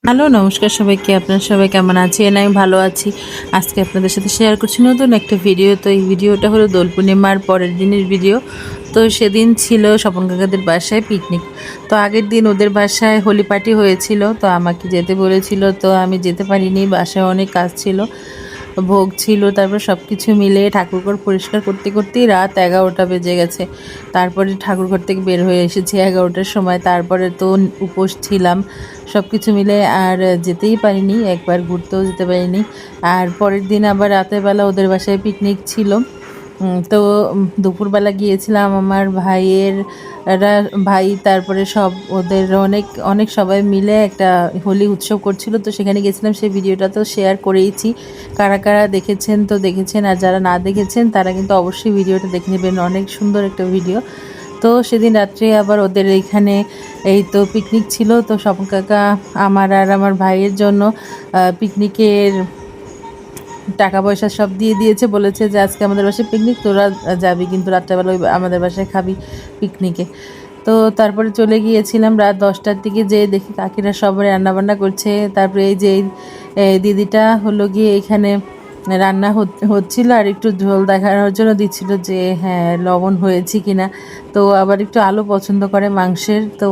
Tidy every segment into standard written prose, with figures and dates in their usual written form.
Hello, নমস্কার সবাইকে। আপনারা সবাই কেমন আছেন? আমি ভালো আছি। আজকে আপনাদের সাথে শেয়ার করছি নতুন একটা ভিডিও। তো এই ভিডিওটা হলো দোল পূর্ণিমার পরের দিনের ভিডিও। তো সেদিন ছিল স্বপন কাকাদের বাসায় পিকনিক। তো আগের দিন ওদের বাসায় হোলি পার্টি হয়েছিল, তো আমাকে যেতে বলেছিল, তো আমি যেতে পারিনি। বাসায় অনেক কাজ ছিল, ভোগ ছিল, তারপর সব কিছু মিলে ঠাকুরঘর পরিষ্কার করতে করতেই রাত 11টা বেজে গেছে। তারপরে ঠাকুরঘর থেকে বের হয়ে এসেছি 11টার সময়। তারপরে তো উপোস ছিলাম, সব কিছু মিলে আর যেতেই পারিনি, একবার ঘুরতেও যেতে পারিনি। আর পরের দিন আবার রাতের বেলা ওদের বাসায় পিকনিক ছিল। তো দুপুরবেলা গিয়েছিলাম আমার ভাই, তারপরে সব ওদের অনেক অনেক সবাই মিলে একটা হোলি উৎসব করছিল। তো সেখানে গেছিলাম, সেই ভিডিওটা তো শেয়ার করেইছি। কারা কারা দেখেছেন তো দেখেছেন, আর যারা না দেখেছেন তারা কিন্তু অবশ্যই ভিডিওটা দেখে নেবেন, অনেক সুন্দর একটা ভিডিও। তো সেদিন রাত্রে আবার ওদের এইখানে এই তো পিকনিক ছিল। তো স্বপন কাকা আমার আর আমার ভাইয়ের জন্য পিকনিকের টাকা পয়সা সব দিয়ে দিয়েছে, বলেছে যে আজকে আমাদের বাসায় পিকনিক, তোরা যাবি কিন্তু রাত্রেবেলা ওই আমাদের বাসায় খাবি পিকনিকে। তো তারপরে চলে গিয়েছিলাম রাত 10টার দিকে, যেয়ে দেখি কাকিরা সবাই রান্নাবান্না করছে। তারপরে এই যে দিদিটা হলো গিয়ে এখানে রান্না হচ্ছিল, আর একটু ঝোল দেখানোর জন্য দিচ্ছিল যে হ্যাঁ লবণ হয়েছে কিনা। তো আবার একটু আলু পছন্দ করে মাংসের, তো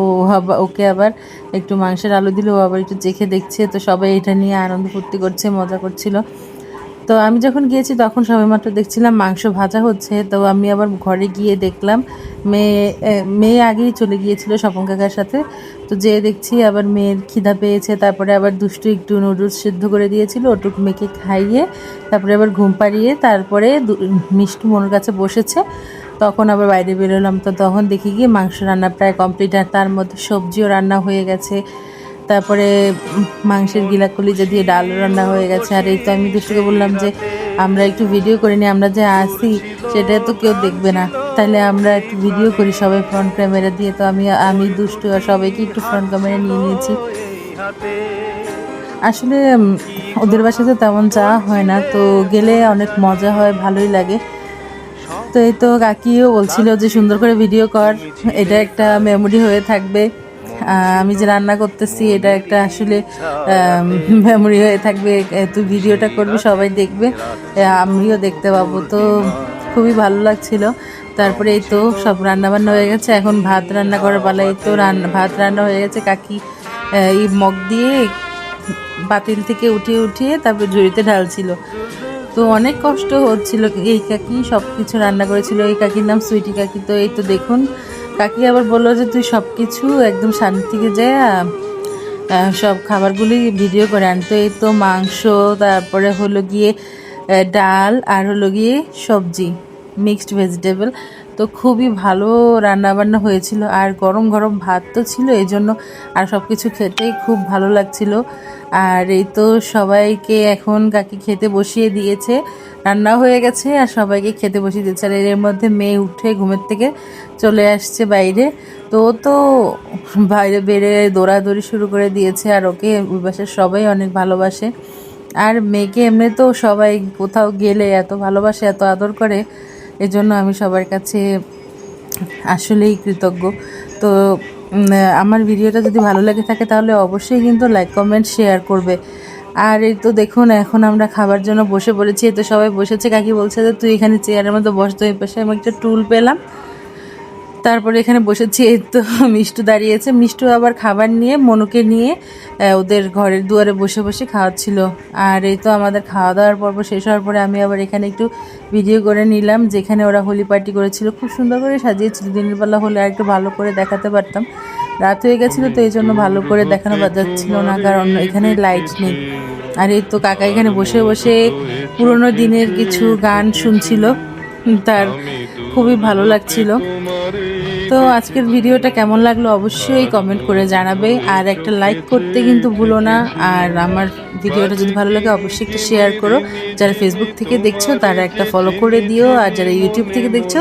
ওকে আবার একটু মাংসের আলু দিলে ও আবার একটু চেখে দেখছে। তো সবাই এটা নিয়ে আনন্দ ফুর্তি করছে, মজা করছিল। তো আমি যখন গিয়েছি তখন সবেমাত্র দেখছিলাম মাংস ভাজা হচ্ছে। তো আমি আবার ঘরে গিয়ে দেখলাম মেয়ে আগেই চলে গিয়েছিল স্বপন কাকার সাথে। তো যেয়ে দেখছি আবার মেয়ের খিদা পেয়েছে, তারপরে আবার দুষ্টু একটু নুডলস সিদ্ধ করে দিয়েছিল, ওটুকু মেয়েকে খাইয়ে তারপরে আবার ঘুম পাড়িয়ে তারপরে মিষ্টু মনের কাছে বসেছে। তখন আবার বাইরে বেরোলাম। তো তখন দেখি গিয়ে মাংস রান্না প্রায় কমপ্লিট, আর তার মধ্যে সবজিও রান্না হয়ে গেছে। তারপরে মাংসের গিলা কলিজা দিয়ে ডাল রান্না হয়ে গেছে। আর এই তো আমি দুষ্টুকে বললাম যে আমরা একটু ভিডিও করে নিই, আমরা যে আসি সেটা তো কেউ দেখবে না, তাহলে আমরা একটু ভিডিও করি সবাই ফ্রন্ট ক্যামেরা দিয়ে। তো আমি দুষ্টু আর সবাইকে একটু ফ্রন্ট ক্যামেরা নিয়ে নিয়েছি। আসলে ওদের বাসাতে তেমন যাওয়া হয় না, তো গেলে অনেক মজা হয়, ভালোই লাগে। তো এই তো কাকিও বলছিল যে সুন্দর করে ভিডিও কর, এটা একটা মেমোরি হয়ে থাকবে। আমি যে রান্না করতেছি এটা একটা আসলে মেমোরি হয়ে থাকবে। তুই ভিডিওটা করবি, সবাই দেখবে, আমিও দেখতে পাবো। তো খুবই ভালো লাগছিল। তারপরে এই তো সব রান্না বান্না হয়ে গেছে, এখন ভাত রান্না করার পালা। এই তো ভাত রান্না হয়ে গেছে। কাকি এই মগ দিয়ে পাতিল থেকে উঠিয়ে উঠিয়ে তারপরে ঝুড়িতে ঢালছিল। তো অনেক কষ্ট হচ্ছিল। এই কাকি সব কিছু রান্না করেছিল, এই কাকির নাম সুইটি কাকি। তো এই তো দেখুন, কাকি আবার বললো যে তুই সব কিছু একদম সামনে থেকে যায় সব খাবারগুলি ভিডিও করে আন। তো এই তো মাংস, তারপরে হলো গিয়ে ডাল, আর হলো গিয়ে সবজি, মিক্সড ভেজিটেবল। তো খুবই ভালো রান্না বান্না হয়েছিল, আর গরম গরম ভাত তো ছিল, এই জন্য আর সব কিছু খেতেই খুব ভালো লাগছিল। আর এই তো সবাইকে এখন কাকি খেতে বসিয়ে দিয়েছে, রান্না হয়ে গেছে আর সবাইকে খেতে বসিয়ে দিয়েছে। আর এর মধ্যে মেয়ে উঠে ঘুমের থেকে চলে আসছে বাইরে। তো বাইরে বেড়ে দৌড়াদৌড়ি শুরু করে দিয়েছে, আর ওকে ওই বাসার সবাই অনেক ভালোবাসে। আর মেয়েকে এমনি তো সবাই কোথাও গেলে এত ভালোবাসে, এত আদর করে, এজন্য আমি সবার কাছে আসলেই কৃতজ্ঞ। তো আমার ভিডিওটা যদি ভালো লাগে থাকে তাহলে অবশ্যই কিন্তু লাইক কমেন্ট শেয়ার করবে। আর এই তো দেখুন এখন আমরা খাবার জন্য বসে পড়েছি। তো সবাই বসেছে, কাকি বলছে যে তুই এখানে চেয়ারের মধ্যে বস। তো এই পাশে আমি একটা টুল পেলাম, তারপরে এখানে বসেছি। এই তো মিষ্টু দাঁড়িয়েছে, মিষ্টু আবার খাবার নিয়ে মনুকে নিয়ে ওদের ঘরের দুয়ারে বসে বসে খাওয়াচ্ছিল। আর এই তো আমাদের খাওয়া দাওয়ার পর্ব শেষ হওয়ার পরে আমি আবার এখানে একটু ভিডিও করে নিলাম, যেখানে ওরা হোলি পার্টি করেছিল, খুব সুন্দর করে সাজিয়েছিল। দিনের বেলা হলে আর একটু ভালো করে দেখাতে পারতাম, রাত হয়ে গেছিলো তো এই জন্য ভালো করে দেখানো যাচ্ছিল না, কারণ এখানে লাইট নেই। আর এই তো কাকা এখানে বসে বসে পুরোনো দিনের কিছু গান শুনছিল, তার খুবই ভালো লাগছিল। তো আজকের ভিডিওটা কেমন লাগলো অবশ্যই কমেন্ট করে জানাবে, আর একটা লাইক করতে কিন্তু ভুলো না। আর আমার ভিডিওটা যদি ভালো লাগে অবশ্যই একটা শেয়ার করো। যারা ফেসবুক থেকে দেখছো তারা একটা ফলো করে দিও, আর যারা ইউটিউব থেকে দেখছো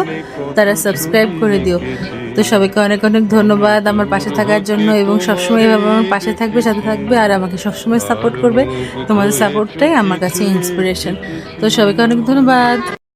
তারা সাবস্ক্রাইব করে দিও। তো সবাইকে অনেক অনেক ধন্যবাদ আমার পাশে থাকার জন্য, এবং সবসময় এভাবে আমার পাশে থাকবে, সাথে থাকবে, আর আমাকে সবসময় সাপোর্ট করবে। তোমাদের সাপোর্টটাই আমার কাছে ইন্সপিরেশন। তো সবাইকে অনেক ধন্যবাদ।